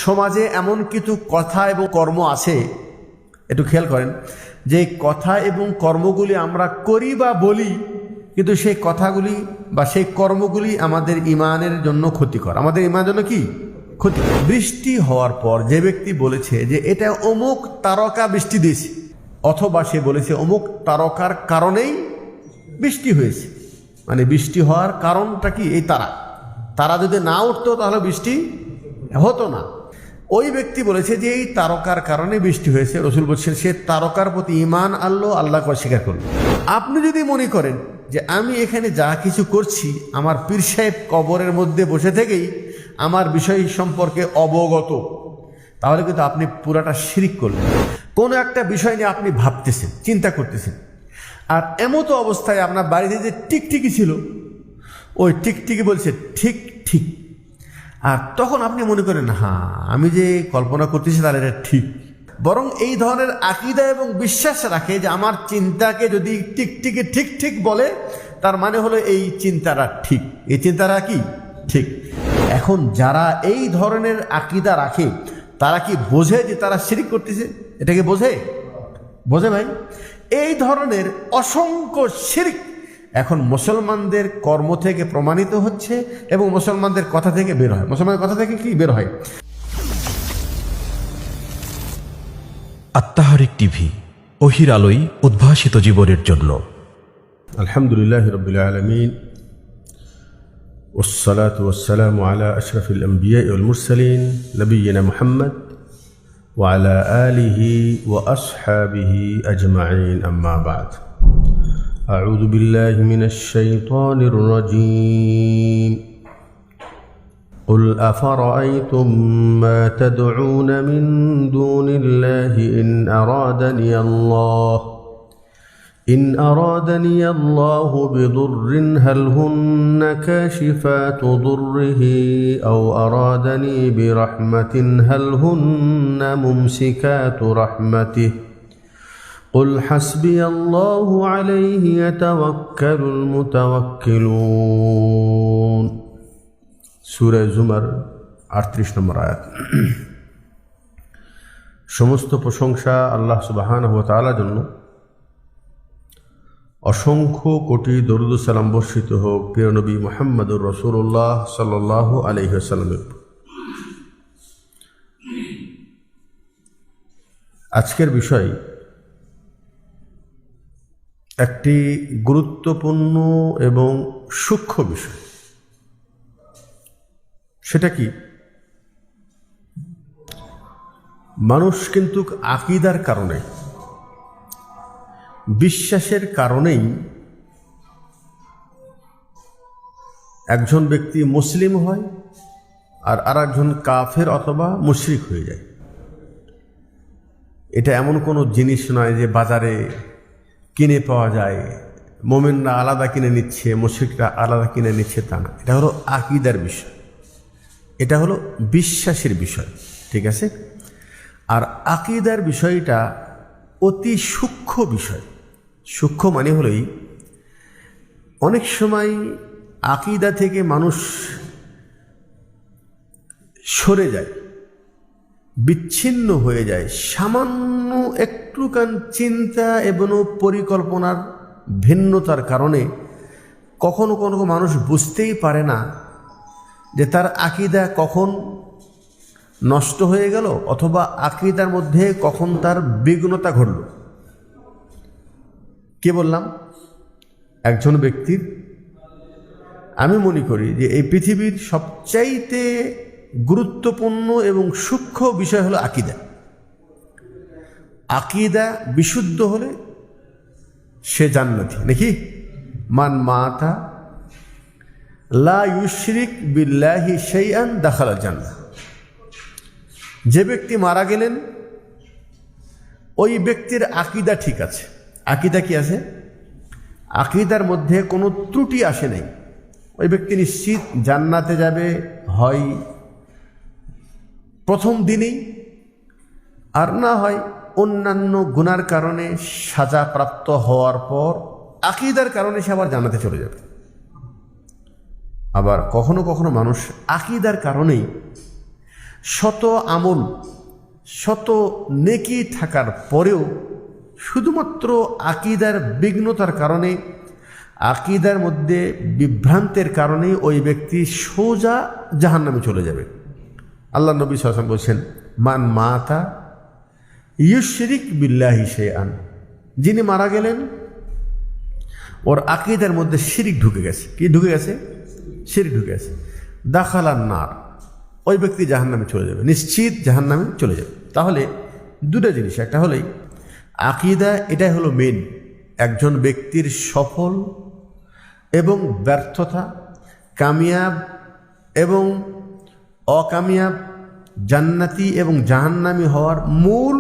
সমাজে এমন কিছু কথা এবং কর্ম আছে, একটু খেয়াল করেন, যে কথা এবং কর্মগুলি আমরা করি বা বলি, কিন্তু সেই কথাগুলি বা সেই কর্মগুলি আমাদের ইমানের জন্য ক্ষতিকর, আমাদের ইমানের জন্য কি ক্ষতি। বৃষ্টি হওয়ার পর যে ব্যক্তি বলেছে যে এটা অমুক তারকা বৃষ্টি দিয়েছে, অথবা সে বলেছে অমুক তারকার কারণেই বৃষ্টি হয়েছে, মানে বৃষ্টি হওয়ার কারণটা কি এই তারা যদি না উঠতো তাহলে বৃষ্টি হতো না। ওই ব্যক্তি বলেছে যে এই তারকার কারণে বৃষ্টি হয়েছে, রসুল বলছেন সে তারকার প্রতি ঈমান আনলো, আল্লাহকে অস্বীকার করলো। আপনি যদি মনে করেন যে আমি এখানে যা কিছু করছি আমার পীর সাহেব কবরের মধ্যে বসে থেকেই আমার বিষয় সম্পর্কে অবগত, তাহলে কিন্তু আপনি পুরাটা শিরিক করলেন। কোনো একটা বিষয় নিয়ে আপনি ভাবতেছেন, চিন্তা করতেছেন, আর এমতো অবস্থায় আপনার বাড়িতে যে টিকটিকি ছিল ওই টিকটিকি বলছে ঠিক ঠিক, আর তখন আপনি মনে করেন হ্যাঁ আমি যে কল্পনা করতেছি তাহলে এটা ঠিক। বরং এই ধরনের আকীদা এবং বিশ্বাস রাখে যে আমার চিন্তাকে যদি টিকটিকি ঠিক ঠিক বলে তার মানে হলো এই চিন্তাটা ঠিক, এই চিন্তাটা কি ঠিক। এখন যারা এই ধরনের আকীদা রাখে তারা কি বোঝে যে তারা শিরক করতেছে? এটাকে বোঝে ভাই? এই ধরনের অসংখ্য শিরক এখন মুসলমানদের কর্ম থেকে প্রমাণিত হচ্ছে এবং মুসলমানদের কথা থেকে বের হয়। মুসলমানদের কথা থেকে কি বের হয়? আত্মাহারিক টিভি, ওহির আলোয় উদ্ভাসিত জীবনের জন্য। আলহামদুলিল্লাহি রাব্বিল আলামিন, ওয়াসসালাতু ওয়াসসালামু আলা আশরাফিল আমবিয়া'i ওয়াল মুরসালিন নবিয়িনা মুহাম্মদ ওয়া আলা আলিহি ওয়া আসহাবিহি আজমাইন, আম্মা বা'দ। আউযু বিল্লাহি মিনাশ শাইতানির রাজীম। قل أفرأيتم ما تدعون من دون الله إن أرادني الله بضر هل هن كاشفات ضره أو أرادني برحمة هل هن ممسكات رحمته قل حسبي الله عليه يتوكل المتوكلون। সূরা জুমার 38 নম্বর আয়াত। সমস্ত প্রশংসা আল্লাহ সুবহানাহু ওয়া তাআলার জন্য। অসংখ্য কোটি দরুদ ও সালাম বর্ষিত হোক প্রিয় নবী মুহাম্মদুর রাসূলুল্লাহ সাল্লাল্লাহু আলাইহি ওয়াসাল্লামের। আজকের বিষয় একটি গুরুত্বপূর্ণ এবং সূক্ষ্ম বিষয়। সেটা কি? মানুষ কিন্তু আকীদার কারণে, বিশ্বাসের কারণেই একজন ব্যক্তি মুসলিম হয় আর আরেকজন কাফের অথবা মুশরিক হয়ে যায়। এটা এমন কোনো জিনিস নয় যে বাজারে কিনে পাওয়া যায়, মোমেনরা আলাদা কিনে নিচ্ছে মুশরিকরা আলাদা কিনে নিচ্ছে, তা না। এটা হলো আকীদার বিষয়, এটা হলো বিশ্বাসের বিষয়, ঠিক আছে? আর আকীদার বিষয়টা অতি সূক্ষ্ম বিষয়। সূক্ষ্ম মানে হলোই অনেক সময় আকীদা থেকে মানুষ সরে যায়, বিচ্ছিন্ন হয়ে যায়, সামান্য একটুখান চিন্তা এবং পরিকল্পনার ভিন্নতার কারণে কখনো কোনো মানুষ বুঝতেই পারে না যে তার আকীদা কখন নষ্ট হয়ে গেল অথবা আকীদার মধ্যে কখন তার বিঘ্নতা ঘটল। কে বললাম? একজন ব্যক্তির, আমি মনে করি যে এই পৃথিবীর সবচাইতে গুরুত্বপূর্ণ এবং সূক্ষ্ম বিষয় হলো আকীদা। আকীদা বিশুদ্ধ হলে সে জান্নাতি, নাকি? মান মাতা লা ইউশরিক বিল্লাহি শাইআন দাখালাল জান্নাহ। যে ব্যক্তি মারা গেলেন ওই ব্যক্তির আকীদা ঠিক আছে। আকীদা কি আছে? আকীদার মধ্যে কোনো ত্রুটি আসে নাই, ওই ব্যক্তি নিশ্চিত জান্নাতে যাবে, হয় প্রথম দিনেই, আর না হয় অন্যান্য গুনার কারণে সাজাপ্রাপ্ত হওয়ার পর আকীদার কারণে সে আবার জান্নাতে চলে যাবে। আবার কখনো কখনো মানুষ আকীদার কারণেই শত আমল, শত নেকি থাকার পরেও শুধুমাত্র আকীদার বিঘ্নতার কারণে, আকীদার মধ্যে বিভ্রান্তের কারণে ওই ব্যক্তি সোজা জাহান্নামে চলে যাবে। আল্লাহ নবী সাল্লাল্লাহু আলাইহি ওয়াসাল্লাম বলছেন, মান মাতা ইউশরিক বিল্লাহি শাইআন, যিনি মারা গেলেন ওর আকীদার মধ্যে শিরিক ঢুকে গেছে। কি ঢুকে গেছে? শিরিক ঢুকে গেছে। দাখালান নার, ওই ব্যক্তি জাহান্নামে চলে যাবে, নিশ্চিত জাহান্নামে চলে যাবে। তাহলে দুটো জিনিস, একটা হলেই আকীদা, এটাই হলো মেন একজন ব্যক্তির সফল এবং ব্যর্থতা, কামিয়াব এবং অকামিয়াব, জান্নাতি এবং জাহান্নামী হওয়ার মূল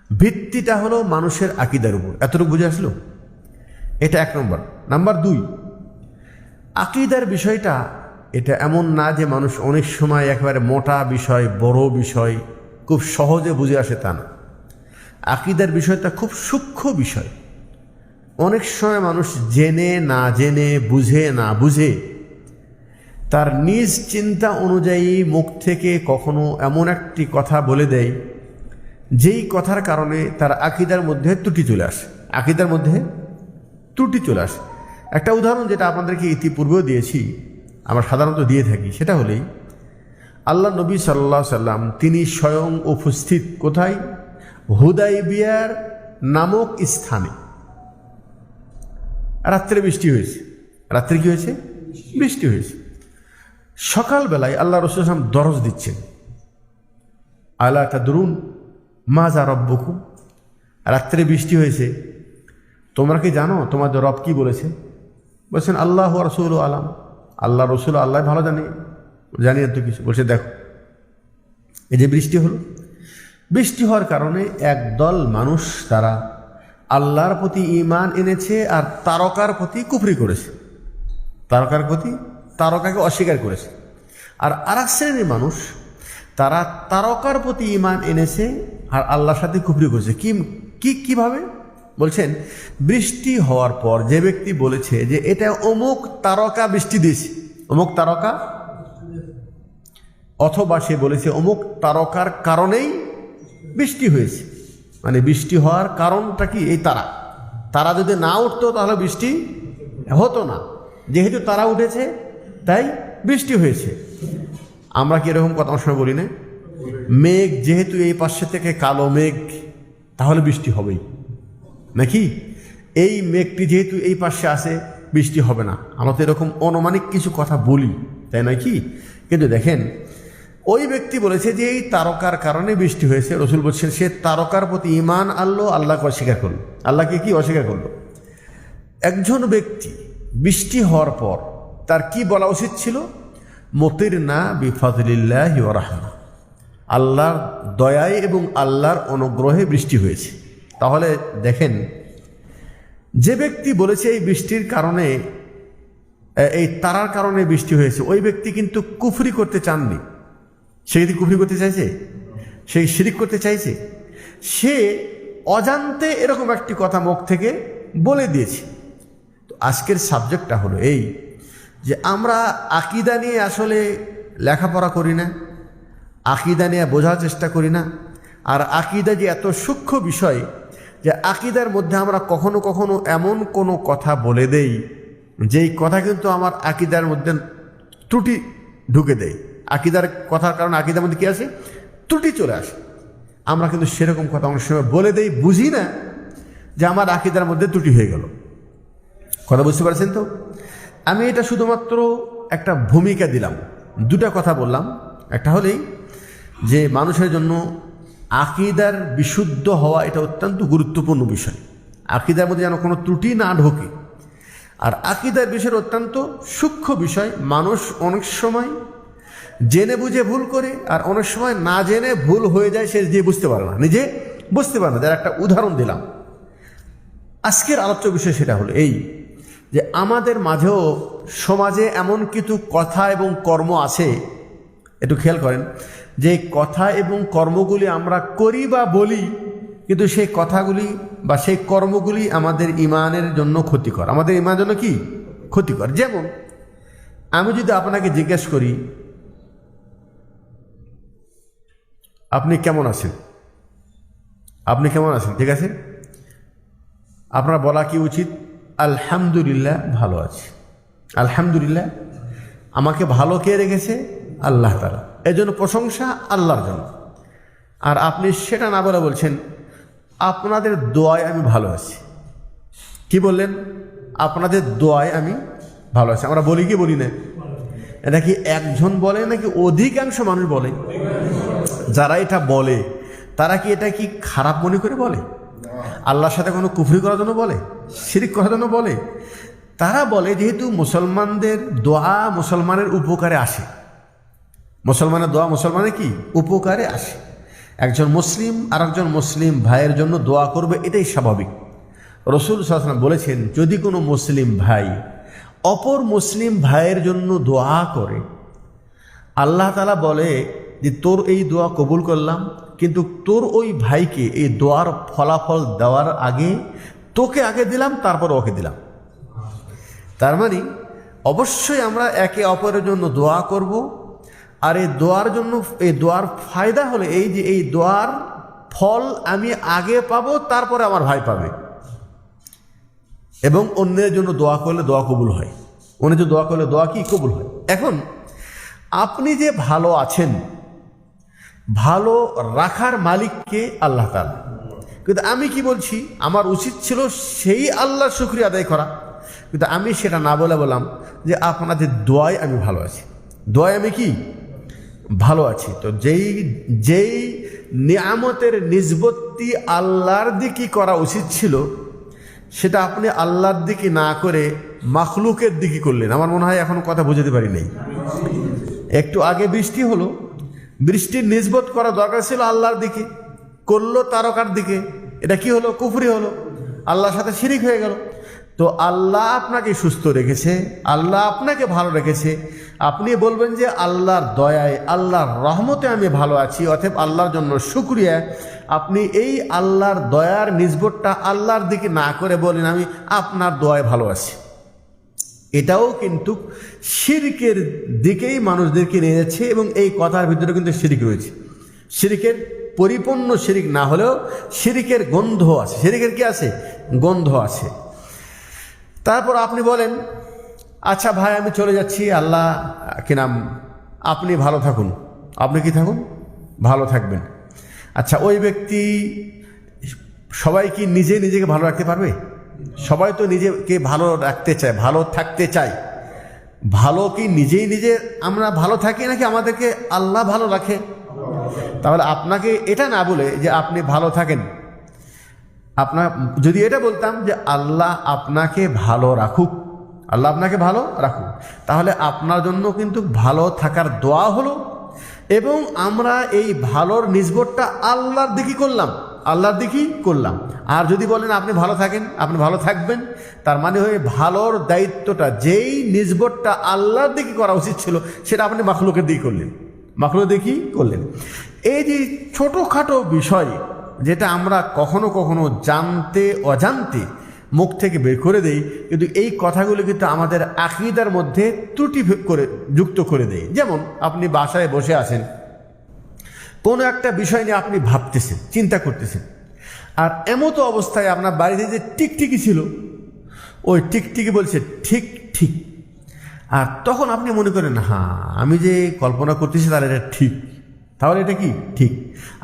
ভিত্তিটা হলো মানুষের আকীদার উপর। এতটুকু বুঝে আসলো? এটা এক নম্বর। নাম্বার দুই, আকীদার বিষয়টা এটা এমন না যে মানুষ অনেক সময় একেবারে মোটা বিষয়, বড় বিষয় খুব সহজে বুঝে আসে, তা না। আকীদার বিষয়টা খুব সূক্ষ্ম বিষয়। অনেক সময় মানুষ জেনে না জেনে, বুঝে না বুঝে, তার নিজ চিন্তা অনুযায়ী মুখ থেকে কখনো এমন একটি কথা বলে দেয় যেই কথার কারণে তার আকীদার মধ্যে ত্রুটি চলে আসে, আকীদার মধ্যে ত্রুটি চলে আসে। একটা উদাহরণ যেটা আপনাদেরকে ইতিপূর্বেও দিয়েছি, আমরা সাধারণত দিয়ে থাকি, সেটা হলেই আল্লাহ নবী সাল্লাল্লাহু আলাইহি সাল্লাম তিনি স্বয়ং উপস্থিত কোথায়? হুদাইবিয়ার নামক স্থানে। রাত্রে বৃষ্টি হয়েছে। রাত্রে কি হয়েছে? বৃষ্টি হয়েছে। সকালবেলায় আল্লাহ রাসূল সাল্লাল্লাহু আলাইহি ওয়াসাল্লাম দরজ দিচ্ছেন, আলা তাদরুন মাজা রব্বুকুম, রাত্রে বৃষ্টি হয়েছে, তোমরা কি জানো তোমাদের রব কি বলেছে? বলছেন আল্লাহ ওয়া রাসূলুহু আলাম, আল্লাহ রসুল আল্লাহ ভালো জানি না তো কিছু। বলছে দেখো, এই যে বৃষ্টি হলো, বৃষ্টি হওয়ার কারণে একদল মানুষ তারা আল্লাহর প্রতি ঈমান এনেছে আর তারকার প্রতি কুফরি করেছে, তারকাকে অস্বীকার করেছে। আর আরেক শ্রেণীর মানুষ তারা তারকার প্রতি ঈমান এনেছে আর আল্লাহর সাথে কুফরি করেছে। কিভাবে? বলছেন বৃষ্টি হওয়ার পর যে ব্যক্তি বলেছে যে এটা অমুক তারকা বৃষ্টি দিয়েছে, অমুক তারকা, অথবা সে বলেছে অমুক তারকার কারণেই বৃষ্টি হয়েছে, মানে বৃষ্টি হওয়ার কারণটা কি? এই তারা যদি না উঠতো তাহলে বৃষ্টি হতো না, যেহেতু তারা উঠেছে তাই বৃষ্টি হয়েছে। আমরা কি এরকম কথা সময় বলি না? মেঘ যেহেতু এই পাশে থেকে কালো মেঘ, তাহলে বৃষ্টি হবেই নাকি? এই মেঘটি যেহেতু এই পাশে আসে, বৃষ্টি হবে না। আমরা তো এরকম অনুমানিক কিছু কথা বলি, তাই নয় কি? কিন্তু দেখেন, ওই ব্যক্তি বলেছে যে এই তারকার কারণে বৃষ্টি হয়েছে। রসুল বলছেন সে তারকার প্রতি ঈমান আনলো, আল্লাহকে অস্বীকার করলো। আল্লাহকে কি অস্বীকার করলো? একজন ব্যক্তি বৃষ্টি হওয়ার পর তার কি বলা উচিত ছিল? মতিরনা বিফাযলিল্লাহি ওয়া রাহমাহ, আল্লাহর দয়ায় এবং আল্লাহর অনুগ্রহে বৃষ্টি হয়েছে। তাহলে দেখেন, যে ব্যক্তি বলেছে এই বৃষ্টির কারণে, এই তারার কারণে বৃষ্টি হয়েছে, ওই ব্যক্তি কিন্তু কুফরি করতে চাননি। সে যদি কুফরি করতে চাইছে, সে শিরিক করতে চাইছে, সে অজান্তে এরকম একটি কথা মুখ থেকে বলে দিয়েছে। তো আজকের সাবজেক্টটা হলো এই যে আমরা আকীদা নিয়ে আসলে লেখাপড়া করি না, আকীদা নিয়ে বোঝার চেষ্টা করি না। আর আকীদা যে এত সূক্ষ্ম বিষয় যে আকীদার মধ্যে আমরা কখনো কখনো এমন কোনো কথা বলে দেই যেই কথা কিন্তু আমার আকীদার মধ্যে ত্রুটি ঢুকে দেয়। আকীদার কথার কারণে আকীদার মধ্যে কী আসে? ত্রুটি চলে আসে। আমরা কিন্তু সেরকম কথা অনেক সময় বলে দেই, বুঝি না যে আমার আকীদার মধ্যে ত্রুটি হয়ে গেল। কথা বুঝতে পারছেন তো? আমি এটা শুধুমাত্র একটা ভূমিকা দিলাম, দুটা কথা বললাম। একটা হলেই যে মানুষের জন্য আকীদার বিশুদ্ধ হওয়া এটা অত্যন্ত গুরুত্বপূর্ণ বিষয়। আকীদার মধ্যে যেন কোনো ত্রুটি না ঢোকে। আর আকীদার বিষয়ের অত্যন্ত সূক্ষ্ম বিষয়। মানুষ অনেক সময় জেনে বুঝে ভুল করে, আর অনেক সময় না জেনে ভুল হয়ে যায়, সে নিজে বুঝতে পারে না, নিজে বুঝতে পারে না। যার একটা উদাহরণ দিলাম। আজকের আলোচ্য বিষয় সেটা হলো এই যে আমাদের মাঝেও সমাজে এমন কিছু কথা এবং কর্ম আছে, একটু খেয়াল করেন, যে কথা এবং কর্মগুলি আমরা করি বা বলি, কিন্তু সেই কথাগুলি বা সেই কর্মগুলি আমাদের ঈমানের জন্য ক্ষতিকর, আমাদের ঈমানের জন্য কি ক্ষতিকর। যেমন আমি যদি আপনাকে জিজ্ঞেস করি আপনি কেমন আছেন, আপনি কেমন আছেন, ঠিক আছে? আপনার বলা কি উচিত? আলহামদুলিল্লাহ, ভালো আছি। আলহামদুলিল্লাহ, আমাকে ভালো কে রেখেছে? আল্লাহ তাআলা। এই জন্য প্রশংসা আল্লাহর জন্য। আর আপনি সেটা না বলে বলছেন আপনাদের দোয়ায় আমি ভালো আছি। কি বললেন? আপনাদের দোয়ায় আমি ভালো আছি। আমরা বলি কি বলি না? এটা কি একজন বলে নাকি অধিকাংশ মানুষ বলে? যারা এটা বলে তারা কি এটা কি খারাপ মনে করে বলে? আল্লাহর সাথে কোনো কুফরি করার জন্য বলে? শিরক করার জন্য বলে? তারা বলে যেহেতু মুসলমানদের দোয়া মুসলমানের উপকারে আসে, মুসলমানের দোয়া মুসলমানের কি উপকারে আসে। একজন মুসলিম আর একজন মুসলিম ভাইয়ের জন্য দোয়া করবে, এটাই স্বাভাবিক। রাসূল সাল্লাল্লাহু আলাইহি ওয়াসাল্লাম বলেছেন, যদি কোনো মুসলিম ভাই অপর মুসলিম ভাইয়ের জন্য দোয়া করে, আল্লাহ তাআলা বলে যে তোর এই দোয়া কবুল করলাম, কিন্তু তোর ওই ভাইকে এই দোয়ার ফলাফল দেওয়ার আগে তোকে আগে দিলাম, তারপর ওকে দিলাম। তার মানে অবশ্যই আমরা একে অপরের জন্য দোয়া করব। আর এই দোয়ার জন্য, এই দোয়ার ফায়দা হলে এই যে এই দোয়ার ফল আমি আগে পাবো, তারপরে আমার ভাই পাবে। এবং অন্যের জন্য দোয়া করলে দোয়া কবুল হয়, অন্যের জন্য দোয়া করলে দোয়া কি কবুল হয়। এখন আপনি যে ভালো আছেন, ভালো রাখার মালিককে আল্লাহ তাআলা। কিন্তু আমি কি বলছি, আমার উচিত ছিল সেই আল্লাহর শুকরিয়া আদায় করা, কিন্তু আমি সেটা না বলে বললাম যে আপনাদের দোয়ায় আমি ভালো আছি। দোয়ায় আমি কি ভালো আছি। তো যেই নিয়ামতের নিসবতি আল্লাহর দিকে করা উচিত ছিল, সেটা আপনি আল্লাহর দিকে না করে মাখলুকের দিকে করলেন। আমার মনে হয় এখন কথা বুঝাতে পারি নাই। একটু আগে বৃষ্টি হলো, বৃষ্টির নিসবত করা দরকার ছিল আল্লাহর দিকে, করলো তারকার দিকে। এটা কি হলো? কুফরি হলো, আল্লাহর সাথে শিরিক হয়ে গেল। তো আল্লাহ আপনাকে সুস্থ রেখেছে, আল্লাহ আপনাকে ভালো রেখেছে, আপনি বলবেন যে আল্লাহর দয়ায়, আল্লাহর রহমতে আমি ভালো আছি, অতএব আল্লাহর জন্য শুকরিয়া। আপনি এই আল্লাহর দয়ার নিসবতটা আল্লাহর দিকে না করে বলেন আমি আপনার দয়ায় ভালো আছি। এটাও কিন্তু শিরকের দিকেই মানুষদেরকে নিয়ে যাচ্ছে, এবং এই কথার ভিতরে কিন্তু শিরিক রয়েছে। শিরিকের পরিপূর্ণ শিরিক না হলেও শিরিকের গন্ধ আছে। শিরিকের কি আছে? গন্ধ আছে। তারপর আপনি বলেন আচ্ছা ভাই আমি চলে যাচ্ছি, আল্লাহ কি নাম, আপনি ভালো থাকুন। আপনি কি থাকুন? ভালো থাকবেন। আচ্ছা, ওই ব্যক্তি সবাই কি নিজেকে ভালো রাখতে পারবে? সবাই তো নিজেকে ভালো রাখতে চায়, ভালো থাকতে চায়। ভালো কি নিজে আমরা ভালো থাকি নাকি আমাদেরকে আল্লাহ ভালো রাখে? তাহলে আপনাকে এটা না বলে যে আপনি ভালো থাকেন, আপনার যদি এটা বলতাম যে আল্লাহ আপনাকে ভালো রাখুক, আল্লাহ আপনাকে ভালো রাখুক, তাহলে আপনার জন্য কিন্তু ভালো থাকার দোয়া হলো, এবং আমরা এই ভালোর নিসবতটা আল্লাহর দিকে করলাম, আল্লাহর দিকেই করলাম। আর যদি বলেন আপনি ভালো থাকেন, আপনি ভালো থাকবেন, তার মানে হয়ে ভালোর দায়িত্বটা, যেই নিসবতটা আল্লাহর দিকে করা উচিত ছিল, সেটা আপনি মাখলুকের দিকে করলেন, মাখলুকের দিকেই করলেন। এই যে ছোটোখাটো বিষয় যেটা আমরা কখনো কখনো জানতে অজান্তে মুখ থেকে বের করে দেই, কিন্তু এই কথাগুলো কিন্তু আমাদের আকীদার মধ্যে ত্রুটি করে যুক্ত করে দেয়। যেমন আপনি বাসায় বসে আছেন, কোনো একটা বিষয় নিয়ে আপনি ভাবতেছেন, চিন্তা করতেছেন, আর এমতো অবস্থায় আপনার বাড়িতে যে টিকটিকি ছিল, ওই টিকটিকি বলছে ঠিক ঠিক, আর তখন আপনি মনে করেন হ্যাঁ আমি যে কল্পনা করতেছি তাহলে এটা ঠিক, তাহলে এটা কি ঠিক।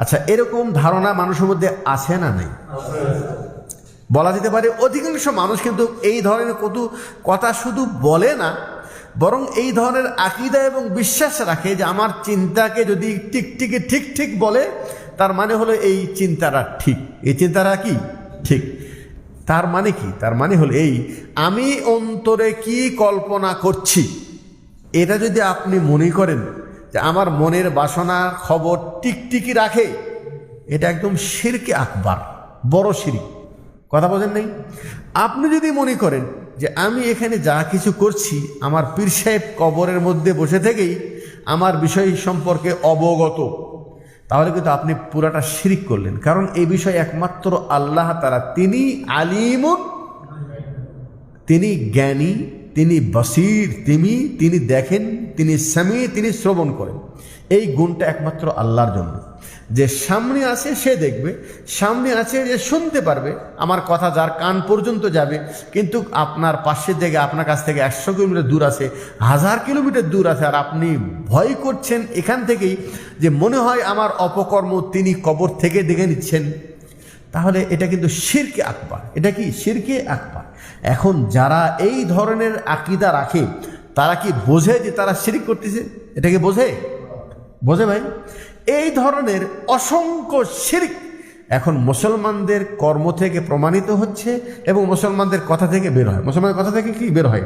আচ্ছা, এরকম ধারণা মানুষের মধ্যে আছে না নাই? বলা যেতে পারে অধিকাংশ মানুষ কিন্তু এই ধরনের কথা শুধু বলে না, বরং এই ধরনের আকীদা এবং বিশ্বাস রাখে যে আমার চিন্তাকে যদি টিকটিকি ঠিক ঠিক বলে, তার মানে হলো এই চিন্তাটা ঠিক, এই চিন্তাটা কি ঠিক। তার মানে কি? তার মানে হলো এই, আমি অন্তরে কি কল্পনা করছি, এটা যদি আপনি মনে করেন যে আমার মনের বাসনা খবর টিকটিকি রাখে, এটা একদম শিরকে আকবার, বড় শিরক। কথা বোঝেন নাই? আপনি যদি মনে করেন যে আমি এখানে যা কিছু করছি আমার পীর সাহেব কবরের মধ্যে বসে থেকেই আমার বিষয় সম্পর্কে অবগত, তাহলে কিন্তু আপনি পুরাটা শিরক করলেন। কারণ এই বিষয় একমাত্র আল্লাহ তাআলা, তিনি আলিমুন, তিনি জ্ঞানী, তিনি বসির, তিনি দেখেন, তিনি সামি, তিনি শ্রবণ করেন। এই গুণটা একমাত্র আল্লাহর জন্য। যে সামনে আছে সে দেখবে, সামনে আছে যে শুনতে পারবে, আমার কথা যার কান পর্যন্ত যাবে, কিন্তু আপনার পাশের থেকে আপনার কাছ থেকে 100 কিলোমিটার দূর আছে, 1000 কিলোমিটার দূর আছে, আর আপনি ভয় করছেন এখান থেকেই যে মনে হয় আমার অপকর্ম তিনি কবর থেকে দেখে নিচ্ছেন, তাহলে এটা কিন্তু শিরকে আকবার। এটা কি শিরকে আকবার? এখন যারা এই ধরনের আকীদা রাখে তারা কি বোঝে যে তারা শিরক করতেছে? এটাকে বোঝে? বোঝে ভাই? এই ধরনের অসংখ্য শিরক এখন মুসলমানদের কর্ম থেকে প্রমাণিত হচ্ছে এবং মুসলমানদের কথা থেকে বের হয়। মুসলমানদের কথা থেকে কি বের হয়?